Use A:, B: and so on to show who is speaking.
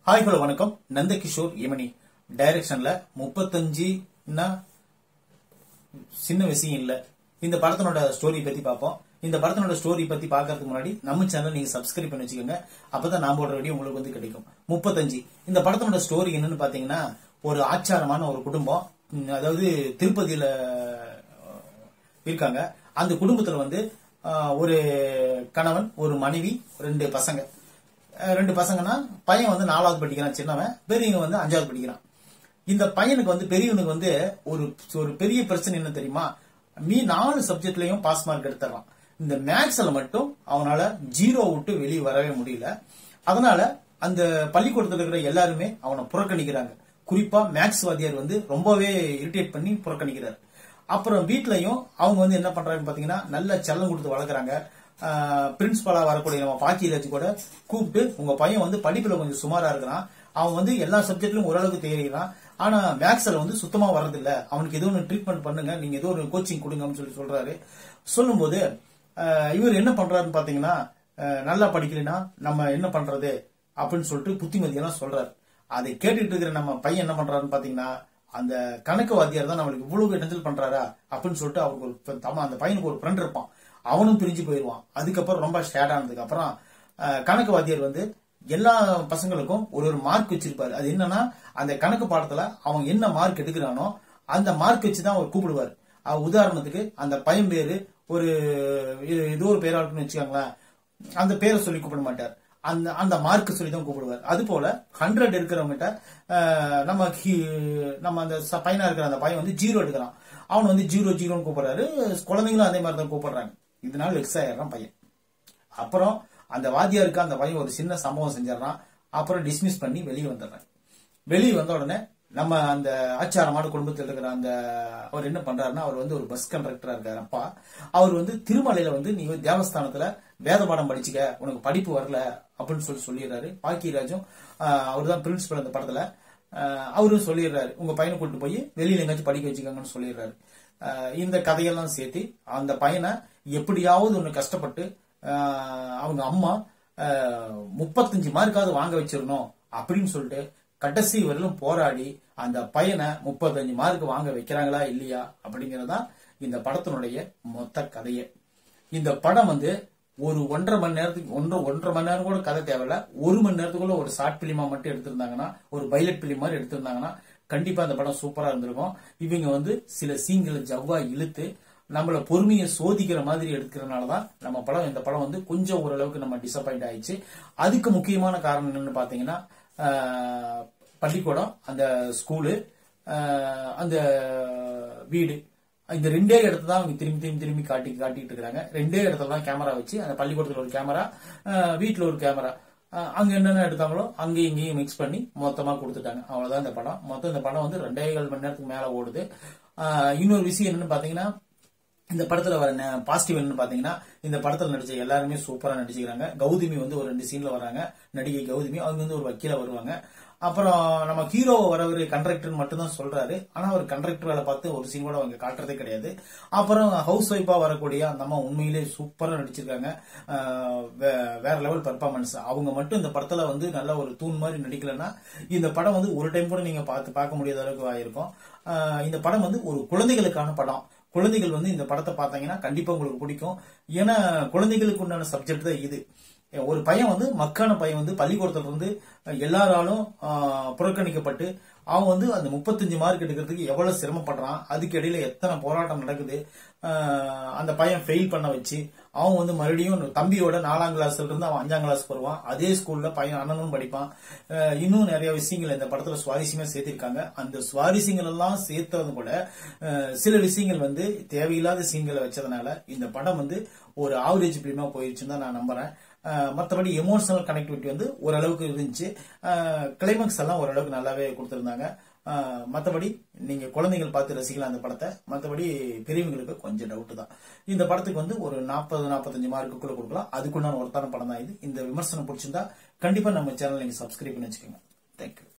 A: Hi hello வணக்கம். Nandakishore Yemeni டைரக்ஷன்ல 35 சின்ன விஷயம் இல்ல. இந்த படத்தனோட ஸ்டோரி பத்தி பார்ப்போம். இந்த படத்தனோட ஸ்டோரி பத்தி பார்க்கறதுக்கு முன்னாடி நம்ம சேனல் நீங்க சப்ஸ்கிரைப் பண்ணி வச்சுக்கோங்க. அப்பதான் நான் போடுற வீடியோ உங்களுக்கு வந்து கிடைக்கும். 35 இந்த படத்தனோட ஸ்டோரி என்னன்னு பாத்தீங்கன்னா, ஒரு ஆச்சாரமான ஒரு குடும்பம், அதாவது திருப்பதியில இருக்காங்க. அந்த குடும்பத்துல வந்து ஒரு கணவன், ஒரு மனைவி, ரெண்டு பசங்கன்னா பையன் வந்து 4வது படிக்கிறான் சின்னவன், பெரியவன் வந்து 5வது படிக்கிறான். இந்த பையனுக்கு வந்து பெரியவனுக்கு வந்து ஒரு பெரிய பிரச்சனை என்ன தெரியுமா? 4 சப்ஜெக்ட்லயும் பாஸ் மார்க் எடுத்துறான். இந்த மேக்ஸ்ல மட்டும் அவனால 0 விட்டு வெளியே வரவே முடியல. அதனால அந்த பள்ளிக்கூடத்தில் இருக்கிற எல்லாருமே அவனை புறக்கணிக்கிறாங்க. குறிப்பா மேக்ஸ் வாத்தியார் வந்து ரொம்பவே இரிட்டேட் பண்ணி புறக்கணிக்கிறார். அப்புறம் வீட்லயும் அவங்க வந்து என்ன பண்றாங்கன்னு பாத்தீங்கன்னா, நல்ல செல்லம் கொடுத்து வளர்க்குறாங்க. பிரின்சிபலா வரக்கூடிய நம்ம பாக்கியராஜ் கூட கூப்பிட்டு, உங்க பையன் வந்து படிப்புல கொஞ்சம் சுமாரா இருக்கிறான், அவன் வந்து எல்லா சப்ஜெக்ட்லயும் ஓரளவுக்கு தெரிகிறான், ஆனா மேக்ஸ்ல வந்து சுத்தமா வர்றதில்ல, அவனுக்கு ஏதோ ஒன்று ட்ரீட்மெண்ட் பண்ணுங்க, நீங்க ஏதோ ஒரு கோச்சிங் கொடுங்கன்னு சொல்றாரு. சொல்லும்போது இவர் என்ன பண்றாருன்னு பாத்தீங்கன்னா, நல்லா படிக்கலைன்னா நம்ம என்ன பண்றது அப்படின்னு சொல்லிட்டு புத்திமதியெல்லாம் சொல்றாரு. அதை கேட்டுட்டு இருக்கிற நம்ம பையன் என்ன பண்றாருன்னு பாத்தீங்கன்னா, அந்த கணக்கு வாத்தியார் தான் நம்மளுக்கு இவ்வளவு இடைஞ்சல் பண்றாரா அப்படின்னு சொல்லிட்டு அவருக்கு அந்த பையனுக்கு ஒரு ஃப்ரெண்ட் இருப்பான், அவனும் பிரிஞ்சு போயிடுவான். அதுக்கப்புறம் ரொம்ப ஷேட் ஆனதுக்கு அப்புறம் கணக்கு வாத்தியார் வந்து எல்லா பசங்களுக்கும் ஒரு மார்க் வச்சிருப்பாரு. அது என்னன்னா, அந்த கணக்கு பாடத்துல அவன் என்ன மார்க் எடுக்கிறானோ அந்த மார்க் வச்சுதான் அவர் கூப்பிடுவார். உதாரணத்துக்கு அந்த பையன் பேரு ஒரு ஏதோ ஒரு பேரா இருக்குன்னு வச்சுக்காங்களேன், அந்த பேரை சொல்லி கூப்பிட மாட்டார், அந்த மார்க் சொல்லி தான் கூப்பிடுவார். அது போல 100 இருக்கிறவங்கிட்ட நம்ம அந்த பையனா இருக்கிற அந்த பையன் வந்து 0 எடுக்கிறான், அவன் வந்து 0 கூப்பிடுறாரு. குழந்தைங்களும் அதே மாதிரி தான் கூப்பிடுறாங்க. இதனால வெக்ஸ் ஆயிடுறான் பையன். அப்புறம் அந்த வாத்தியாருக்கு அந்த பையன் ஒரு சின்ன சம்பவம் செஞ்சிடறான். அப்புறம் டிஸ்மிஸ் பண்ணி வெளியே வந்துடுறான். வெளியே வந்த உடனே நம்ம அந்த ஆச்சாரமான குடும்பத்தில் இருக்கிற அந்த அவர் என்ன பண்றாருன்னா, அவர் வந்து ஒரு பஸ் கண்டக்டரா இருக்காரு அப்பா. அவர் வந்து திருமலையில வந்து நீ தேவஸ்தானத்துல வேத பாடம் படிச்சுக்க, உனக்கு படிப்பு வரல அப்படின்னு சொல்லிடுறாரு. பாக்கியராஜும் அவர் தான் பிரின்சிபல் அந்த படத்துல, அவரும் சொல்லிடுறாரு, உங்க பையனை கூட்டு போய் வெளியில எங்காச்சும் படிக்க வச்சுக்கோங்கன்னு சொல்லிடுறாரு. இந்த கதையெல்லாம் சேர்த்து அந்த பையனை எப்படியாவது ஒண்ணு கஷ்டப்பட்டு அவங்க அம்மா 35 மார்க்காவது வாங்க வச்சிடணும் அப்படின்னு சொல்லிட்டு கடைசி வரையிலும் போராடி அந்த பையனை 35 மார்க் வாங்க வைக்கிறாங்களா இல்லையா அப்படிங்கறதா இந்த படத்தினுடைய மொத்த கதையே. இந்த படம் வந்து ஒரு 1.5 மணி நேரத்துக்கு 1.5 மணி நேரம் கூட கதை தேவையில்ல. 1 மணி நேரத்துக்குள்ள ஒரு ஷார்ட் பிலிமா மட்டும் எடுத்திருந்தாங்கன்னா, ஒரு பைலட் பிலிம் மாதிரி எடுத்திருந்தாங்கன்னா கண்டிப்பா அந்த படம் சூப்பரா இருந்திருக்கும். இவங்க வந்து சில சீன்களை ஜவ்வா இழுத்து நம்மள பொறுமையை சோதிக்கிற மாதிரி எடுக்கிறதுனாலதான் இந்த படம் வந்து கொஞ்சம் ஓரளவுக்கு நம்ம டிசப்பாயிண்ட் ஆயிடுச்சு. அதுக்கு முக்கியமான காரணம் என்னன்னு பாத்தீங்கன்னா, பள்ளிக்கூடம், அந்த ஸ்கூலு, அந்த வீடு, இந்த 2 இடத்துல தான் அவங்க திரும்பி காட்டிட்டு இருக்காங்க. 2 இடத்துல தான் கேமரா வச்சு, அந்த பள்ளிக்கூடத்துல ஒரு கேமரா, வீட்டுல ஒரு கேமரா, அங்க என்னென்ன எடுத்தாங்களோ அங்கேயும் இங்கேயும் மிக்ஸ் பண்ணி மொத்தமா கொடுத்துட்டாங்க. அவ்வளவுதான் இந்த படம். மொத்தம் இந்த படம் வந்து 2.25 மணி நேரத்துக்கு மேல ஓடுது. இன்னொரு விஷயம் என்னன்னு பாத்தீங்கன்னா, இந்த படத்துல வர பாசிட்டிவ் என்னன்னு பாத்தீங்கன்னா, இந்த படத்துல நடிச்ச எல்லாருமே சூப்பரா நடிச்சுக்கிறாங்க. கௌதமி வந்து ஒரு 2 சீன்ல வராங்க, நடிகை கௌதமி. அவங்க வந்து ஒரு வக்கீலா வருவாங்க. அப்புறம் நம்ம ஹீரோ வரவர் கண்டக்டர் மட்டும் தான் சொல்றாரு, ஆனா அவர் கண்டக்டர் வேலை பார்த்து ஒரு சீன் கூட அவங்க காட்டுறதே கிடையாது. அப்புறம் ஹவுஸ் ஒய்ஃபா வரக்கூடிய அந்த அம்மா உண்மையிலே சூப்பரா நடிச்சிருக்காங்க. வேற லெவல் பெர்ஃபார்மன்ஸ். அவங்க மட்டும் இந்த படத்துல வந்து நல்ல ஒரு தூண் மாதிரி நடிக்கலன்னா இந்த படம் வந்து ஒரு டைம் கூட நீங்க பார்க்க முடியாத அளவுக்கு ஆயிருக்கும். இந்த படம் வந்து ஒரு குழந்தைகளுக்கான படம். குழந்தைகள் வந்து இந்த படத்தை பார்த்தாங்கன்னா கண்டிப்பா உங்களுக்கு பிடிக்கும். ஏன்னா குழந்தைகளுக்கு உண்டான சப்ஜெக்ட் தான் இது. ஒரு பையன் வந்து மக்கான பையன் வந்து பள்ளிக்கூடத்துல இருந்து எல்லாராலும் புறக்கணிக்கப்பட்டு அவன் வந்து அந்த 35 மார்க் எடுக்கிறதுக்கு எவ்வளவு சிரமப்படுறான், அதுக்கு இடையில எத்தனை போராட்டம் நடக்குது. அந்த பையன் ஃபெயில் பண்ண வச்சு அவன் வந்து மறுபடியும் தம்பியோட 4ஆம் கிளாஸ்ல இருந்து அவன் 5ஆம் கிளாஸ் வருவான். அதே ஸ்கூல்ல பையன் அண்ணனும் படிப்பான். இன்னும் நிறைய விஷயங்கள் இந்த படத்துல சுவாரஸ்யமா சேர்த்திருக்காங்க. அந்த சுவாரஸ்யங்கள் எல்லாம் சேர்த்தது கூட சில விஷயங்கள் வந்து தேவையில்லாத சீன்களை வச்சதுனால இந்த படம் வந்து ஒரு ஆவரேஜ் பிலிமா போயிடுச்சுன்னு தான் நான் நம்புறேன். மற்றபடி எமோஷனல் கனெக்டிவிட்டி வந்து ஓரளவுக்கு இருந்துச்சு. கிளைமேக்ஸ் எல்லாம் ஓரளவுக்கு நல்லாவே கொடுத்திருந்தாங்க. மற்றபடி நீங்க குழந்தைகள் பார்த்து ரசிக்கலாம் அந்த படத்தை. மற்றபடி பெரியவங்களுக்கு கொஞ்சம் டவுட் தான். இந்த படத்துக்கு வந்து ஒரு 40-45 மார்க்குள்ள கொடுக்கலாம். அதுக்குண்டான ஒருத்தான படம் தான் இது. இந்த விமர்சனம் பிடிச்சிருந்தா கண்டிப்பா நம்ம சேனல் நீங்க சப்ஸ்கிரைப் பண்ணி வச்சுக்கோங்க. தேங்க்யூ.